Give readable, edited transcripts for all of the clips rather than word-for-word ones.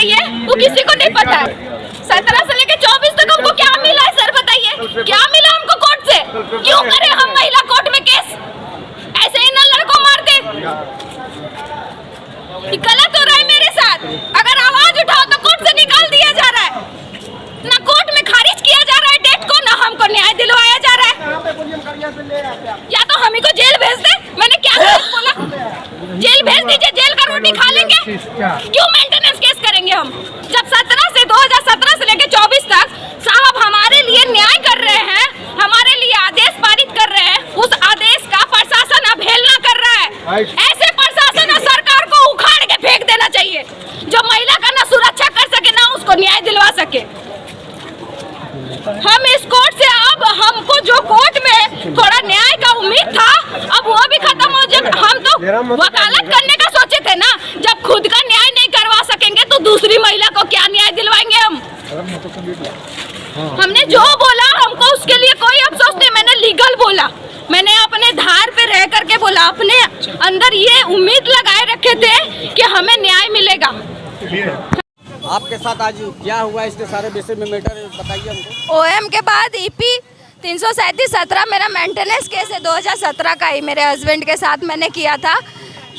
चाहिए वो किसी को नहीं पता है। 17 से लेके 24 तक हमको क्या मिला है सर बताइए, क्या मिला हमको कोर्ट से? क्यों करें हम महिला कोर्ट में केस? ऐसे ही ना लड़कों मार दे। गलत हो रहा है मेरे साथ। अगर आवाज उठाओ तो कोर्ट से निकाल दिया जा रहा है, ना कोर्ट में खारिज किया जा रहा है डेट को, ना हमको न्याय दिलवाया जा रहा है। या तो हम ही को जेल भेज दे। मैंने क्या बोला? जेल भेज दीजिए, जेल का रोटी खा लेंगे। क्यों मेंटेनेंस केस करेंगे हम? जब 2017 से लेकर 24 तक साहब हमारे लिए न्याय कर रहे हैं, हमारे लिए आदेश पारित कर रहे हैं, उस आदेश का प्रशासन अवहेलना कर रहा है। ऐसे प्रशासन और सरकार को उखाड़ के फेंक देना चाहिए जो महिला का ना सुरक्षा कर सके ना उसको न्याय दिलवा सके। हम इस कोर्ट से अब हमको जो कोर्ट में थोड़ा न्याय का उम्मीद था अब वो भी खत्म हो जाए। हम तो वकालत करने का सोचे थे ना, जब खुद का न्याय नहीं करवा सकेंगे तो दूसरी महिला को क्या न्याय दिलवाएंगे हम? हमने जो बोला हमको उसके लिए कोई अफसोस नहीं। मैंने लीगल बोला, मैंने अपने धार पे रह करके बोला, अपने अंदर ये उम्मीद लगाए रखे थे कि हमें न्याय मिलेगा। आपके साथ आज क्या हुआ इसके सारे विषय में मैटर बताइए हमको। ओएम के बाद ईपी 337-17 मेरा मेंटेनेंस केस है। 2017 का ही मेरे हस्बैंड के साथ मैंने किया था,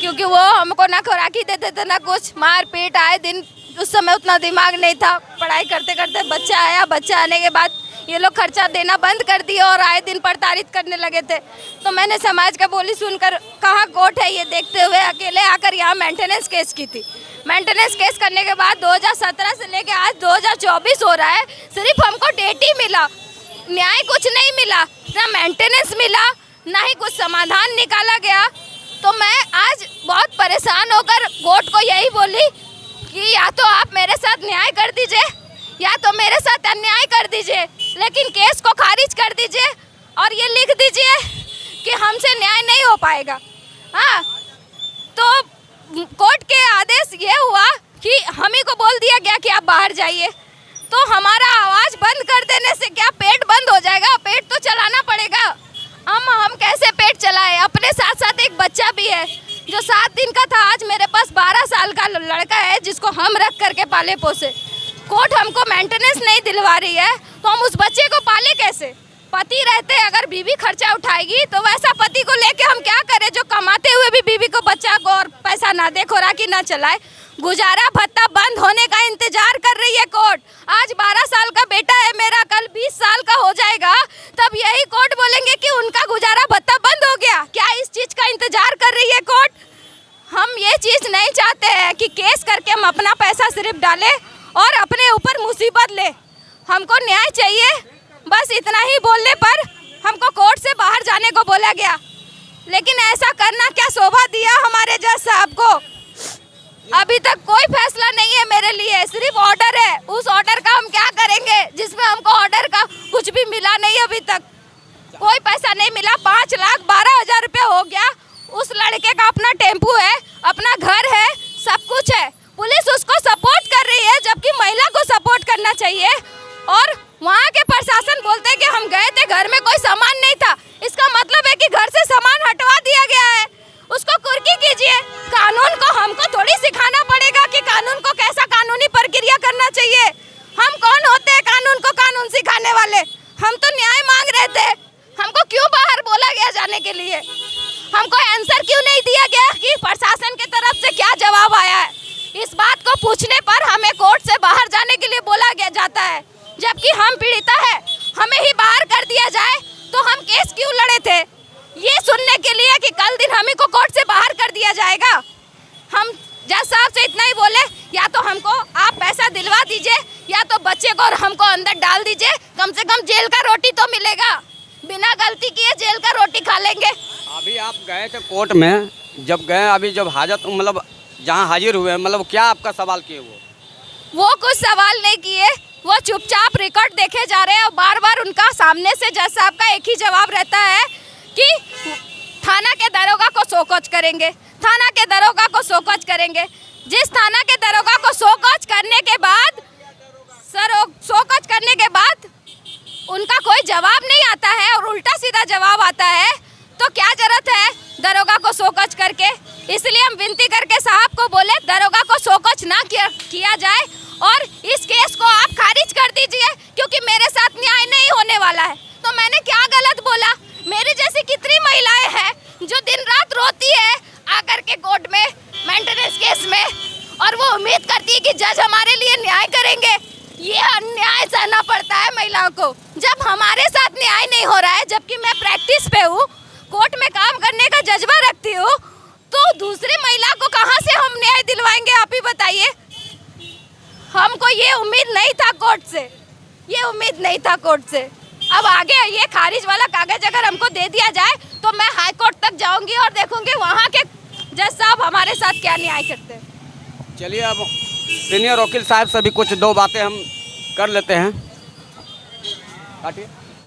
क्योंकि वो हमको ना खुराकी देते थे ना कुछ, मार पीट आए दिन। उस समय उतना दिमाग नहीं था, पढ़ाई करते करते बच्चा आया, बच्चा आने के बाद ये लोग खर्चा देना बंद कर दिया और आए दिन प्रताड़ित करने लगे थे। तो मैंने समाज का बोली सुनकर कहाँ कोर्ट है ये देखते हुए अकेले आकर यहाँ मेंटेनेंस केस की थी। मेंटेनेंस केस करने के बाद 2017 से लेके आज 2024 हो रहा है, सिर्फ हमको डेट ही मिला, न्याय कुछ नहीं मिला, ना मेंटेनेंस मिला, ना ही कुछ समाधान निकाला गया। तो मैं आज बहुत परेशान होकर कोर्ट को यही बोली कि या तो आप मेरे साथ न्याय कर दीजिए या तो मेरे साथ अन्याय कर दीजिए, लेकिन केस को खारिज कर दीजिए और ये लिख दीजिए कि हमसे न्याय नहीं हो पाएगा। हाँ, तो कोर्ट के आदेश ये हुआ कि हम ही को बोल दिया गया कि आप बाहर जाइए। तो हमारा आवाज़ बंद कर देने से क्या पेट बंद हो जाएगा? पेट तो चलाना पड़ेगा। हम कैसे पेट चलाएं? अपने साथ साथ एक बच्चा भी है जो 7 दिन का था। आज मेरे पास 12 साल का लड़का है जिसको हम रख करके पाले पोसे। कोर्ट हमको मेंटेनेंस नहीं दिलवा रही है तो हम उस बच्चे को पाले कैसे? पति रहते अगर बीवी खर्चा उठाएगी तो वैसा पति को लेके हम क्या करें जो कमाते हुए भी बीवी को, बच्चा को और पैसा ना दे, खुराकी ना चलाए। गुजारा भत्ता बंद होने का इंतजार कर रही है कोर्ट। आज 12 साल का बेटा है मेरा, कल 20 साल का हो जाएगा, तब यही कोर्ट बोलेंगे कि उनका गुजारा भत्ता बंद हो गया। क्या इस चीज़ का इंतजार कर रही है कोर्ट? हम ये चीज़ नहीं चाहते हैं कि केस करके हम अपना पैसा सिर्फ डालें और अपने ऊपर मुसीबत ले। हमको न्याय चाहिए, बस इतना ही बोलने पर हमको कोर्ट से बाहर जाने को बोला गया। लेकिन ऐसा करना क्या शोभा दिया हमारे जज साहब को? अभी तक कोई फैसला नहीं है मेरे लिए, सिर्फ ऑर्डर है। उस ऑर्डर का हम क्या करेंगे जिसमें हमको ऑर्डर का कुछ भी मिला नहीं? अभी तक कोई पैसा नहीं मिला। 5,12,000 रुपये हो गया। उस लड़के का अपना टेम्पू है, अपना घर है, सब कुछ है। पुलिस उसको सपोर्ट कर रही है जबकि महिला को सपोर्ट करना चाहिए। और वहाँ के प्रशासन बोलते हैं कि हम गए थे, घर में कोई सामान नहीं था। इसका मतलब है कि घर से सामान हटवा दिया गया है। उसको कुर्की कीजिए। कानून को हमको थोड़ी सिखाना पड़ेगा कि कानून को कैसा कानूनी प्रक्रिया करना चाहिए। हम कौन होते हैं कानून को कानून सिखाने वाले? हम तो न्याय मांग रहे थे। हमको क्यों बाहर बोला गया जाने के लिए? हमको आंसर क्यों नहीं दिया गया कि प्रशासन की तरफ से क्या जवाब आया है? इस बात को पूछने पर हमें कोर्ट से बाहर जाने के लिए बोला गया जाता है, जबकि हम पीड़िता है। हमें ही बाहर कर दिया जाए तो हम केस क्यों लड़े थे? ये सुनने के लिए कि कल दिन हम ही को कोर्ट से बाहर कर दिया जाएगा। हम जज साहब से इतना ही बोले, या तो हमको आप पैसा दिलवा दीजिए या तो बच्चे को और हमको अंदर डाल दीजिए। कम से कम जेल का रोटी तो मिलेगा। बिना गलती किए जेल का रोटी खा लेंगे। अभी आप गए थे कोर्ट में, जब गए अभी जब हाजत मतलब जहाँ हाजिर हुए, मतलब क्या आपका सवाल किए? वो कुछ सवाल नहीं किए, वो चुपचाप रिकॉर्ड देखे जा रहे हैं। और बार बार उनका सामने से जज साहब का एक ही जवाब रहता है कि थाना के दरोगा को शोकॉज करेंगे, थाना के दरोगा को शोकॉज करेंगे। जिस थाना के दरोगा को शोकॉज करने के बाद शोकॉज करने के बाद उनका कोई जवाब नहीं आता है और उल्टा सीधा जवाब आता है, तो क्या जरूरत है दरोगा को शोकज करके। इसलिए हम विनती करके साहब को बोले दरोगा को शोकज ना किया जाए और इस केस को आप खारिज कर दीजिए, क्योंकि मेरे साथ न्याय नहीं होने वाला है। तो मैंने क्या गलत बोला? मेरी जैसी कितनी महिलाएं हैं जो दिन रात रोती है आकर के कोर्ट में मेंटेनेंस केस में, और वो उम्मीद करती है कि जज हमारे लिए न्याय करेंगे। ये अन्याय सहना पड़ता है महिलाओं को जब हमारे साथ न्याय नहीं हो रहा है। जबकि मैं प्रैक्टिस पे हूँ, कोर्ट में काम करने का जज्बा रखती हूँ, तो दूसरी महिला को कहाँ से हम न्याय दिलवाएंगे? आप ही बताइए। हमको ये उम्मीद नहीं था कोर्ट से, ये उम्मीद नहीं था कोर्ट से। अब आगे ये खारिज वाला कागज अगर हमको दे दिया जाए तो मैं हाई कोर्ट तक जाऊंगी और देखूंगी वहाँ के जज साहब हमारे साथ क्या न्याय करते हैं। चलिए अब सीनियर वकील साहब से भी कुछ दो बातें हम कर लेते हैं। काटिए।